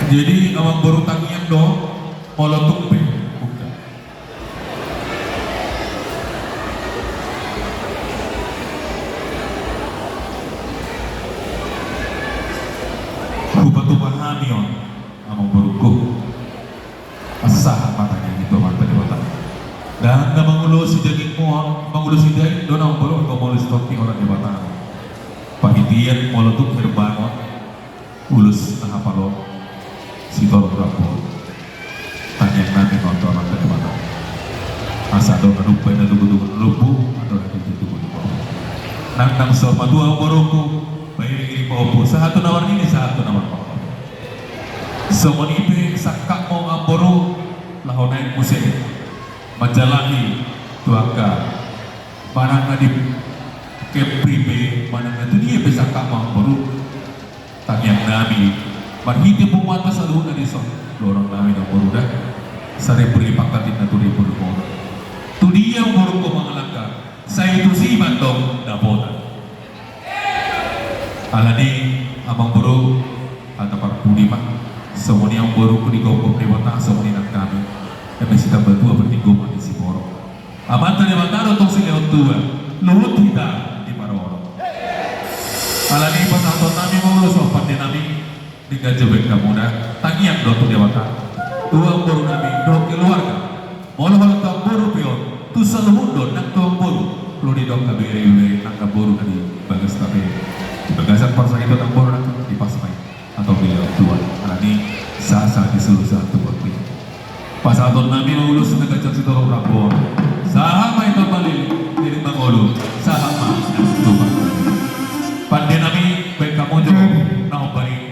Jadi awang baru tangian do molotok pe. Bukan. Kupatu pahami on awang baru ko. Asah matanya itu mata di mata. Dan nggak mengulus si daging mohon, mengulus si daging do awang baru kau mengulus topi orang di mata. Pahitian molotok herbanon ulus nahapalo si tolong rapor tanya nanti nonton ke mana asa do lupa dan lubu atau lagi itu nang sama dua boroku bayi ini paupo satu nawar ini satu nawar paupo semua ini sakak mau amboro lahonai musim majalahi tuaka barang ngadip kepribe mana itu dia bisa sakak mau amboro tanya nabi Marhiti pumata sa luna ni son lorong namin ang buruda sa repuri pagkatin na tuli puro mo. Tudiya ang burong ko mga langka sa ito si Mandong na boda. Alani amang burong at aparpuli pa sa muni ang burong ko ni Gopong Rewata sa muni ng kami na may sitang batua bertingguman ni si Moro. Amanta ni Matano tong si Leon Tua luhut hita di Maroro. Alani pa sa ato namin mga ulos wapan din namin dengan jebek kamu dah tagian do tu dewata dua boru nabi do keluarga molo hal ta boru pion tu saluhun do nak tu boru lu di dok kabe rewe nak boru kali bagas tapi bagasan parsa itu nak boru nak di pasmai atau beliau tuan alani sa disuruh satu boru pas aton nabi ulus negajak situ rapor sahama itu balik dari mangolu sahama tu pandai nabi baik kamu jo nak balik